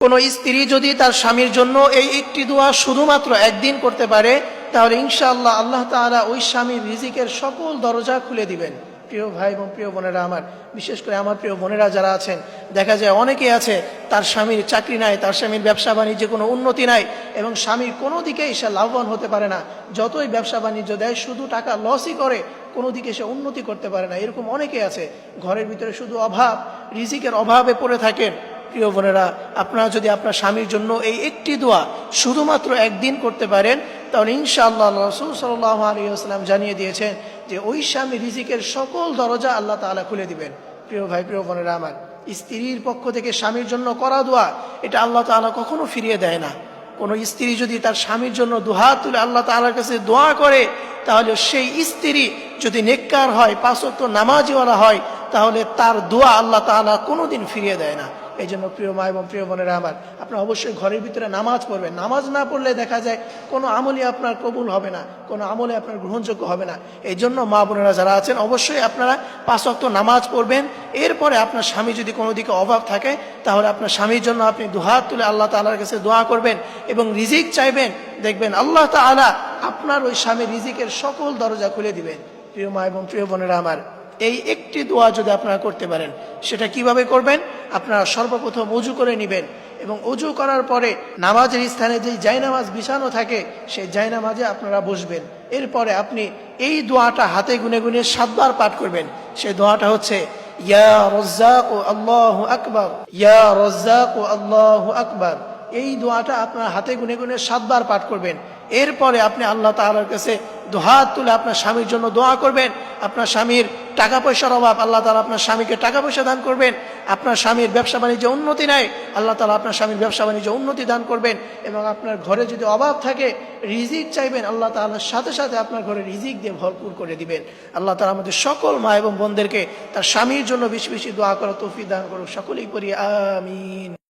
কোনো স্ত্রী যদি তার স্বামীর জন্য এই একটি দোয়া শুধুমাত্র একদিন করতে পারে, তাহলে ইনশাআল্লাহ আল্লাহ তাআলা ওই স্বামীর রিজিকের সকল দরজা খুলে দিবেন। প্রিয় ভাই এবং প্রিয় বোনেরা আমার, বিশেষ করে আমার প্রিয় বোনেরা যারা আছেন, দেখা যায় অনেকেই আছে তার স্বামীর চাকরি নাই, তার স্বামীর ব্যবসা বাণিজ্যে কোনো উন্নতি নাই এবং স্বামীর কোনো দিকেই সে লাভবান হতে পারে না। যতই ব্যবসা বাণিজ্য দেয় শুধু টাকা লসই করে, কোনো দিকে সে উন্নতি করতে পারে না। এরকম অনেকেই আছে, ঘরের ভিতরে শুধু অভাব, রিজিকের অভাবে পড়ে থাকেন। প্রিয় বোনেরা, আপনারা যদি আপনার স্বামীর জন্য এই একটি দোয়া শুধুমাত্র একদিন করতে পারেন, তাহলে ইনশাআল্লাহ রাসূল সাল্লাল্লাহু আলাইহি ওয়াসাল্লাম জানিয়ে দিয়েছেন যে ওই স্বামী রিজিকের সকল দরজা আল্লাহ তাআলা খুলে দিবেন। প্রিয় ভাই, প্রিয় বোনেরা আমার, স্ত্রীর পক্ষ থেকে স্বামীর জন্য করা দোয়া, এটা আল্লাহ তাআলা কখনো ফিরিয়ে দেয় না। কোনো স্ত্রী যদি তার স্বামীর জন্য দুহাত তুলে আল্লাহ তাআলার কাছে দোয়া করে, তাহলে সেই স্ত্রী যদি নেককার হয়, পাঁচ ওয়াক্ত নামাজীওয়ালা হয়, তাহলে তার দোয়া আল্লাহ তাআলা কোনোদিন ফিরিয়ে দেয় না। এই জন্য প্রিয় মা এবং প্রিয় বোনেরা আমার, আপনারা অবশ্যই ঘরের ভিতরে নামাজ পড়বেন। নামাজ না পড়লে দেখা যায় কোনো আমলই আপনার কবুল হবে না, কোনো আমলে আপনার গ্রহণযোগ্য হবে না। এই জন্য মা বোনেরা যারা আছেন, অবশ্যই আপনারা পাঁচ ওয়াক্ত নামাজ পড়বেন। এরপরে আপনার স্বামী যদি কোনো দিকে অভাব থাকে, তাহলে আপনার স্বামীর জন্য আপনি দুহাত তুলে আল্লাহ তাআলার কাছে দোয়া করবেন এবং রিজিক চাইবেন। দেখবেন আল্লাহ তাআলা আপনার ওই স্বামীর রিজিকের সকল দরজা খুলে দিবেন। প্রিয় মা এবং প্রিয় বোনেরা আমার, এই একটি দোয়া যদি আপনারা করতে পারেন, সেটা কিভাবে করবেন? আপনারা সর্বপ্রথম ওযু করে নেবেন এবং ওযু করার পরে নামাজের স্থানে যেই জায়নামাজ বিছানো থাকে, সেই জায়নামাজে আপনারা বসবেন। এরপরে আপনি এই দোয়াটা হাতে গুনে গুনে 7 বার পাঠ করবেন। সেই দোয়াটা হচ্ছে, ইয়া রাজ্জাক আল্লাহু আকবার, ইয়া রাজ্জাক আল্লাহু আকবার। এই দোয়াটা আপনার হাতে গুনে গুনে 7 বার পাঠ করবেন। এরপরে আপনি আল্লাহ তাআলার কাছে দুহাত তুলে আপনার স্বামীর জন্য দোয়া করবেন। আপনার স্বামীর টাকা পয়সার অভাব, আল্লাহ তাআলা আপনার স্বামীকে টাকা পয়সা দান করবেন। আপনার স্বামীর ব্যবসা বাণিজ্যে উন্নতি নাই, আল্লাহ তাআলা আপনার স্বামীর ব্যবসা বাণিজ্যে উন্নতি দান করবেন। এবং আপনার ঘরে যদি অভাব থাকে, রিজিক চাইবেন, আল্লাহ তাআলার সাথে সাথে আপনার ঘরে রিজিক দিয়ে ভরপুর করে দিবেন। আল্লাহ তাআলা আমাদের সকল মা এবং বোনদেরকে তার স্বামীর জন্য বেশি বেশি দোয়া করার তৌফিক দান করুন। সকলেই পড়ি আমিন।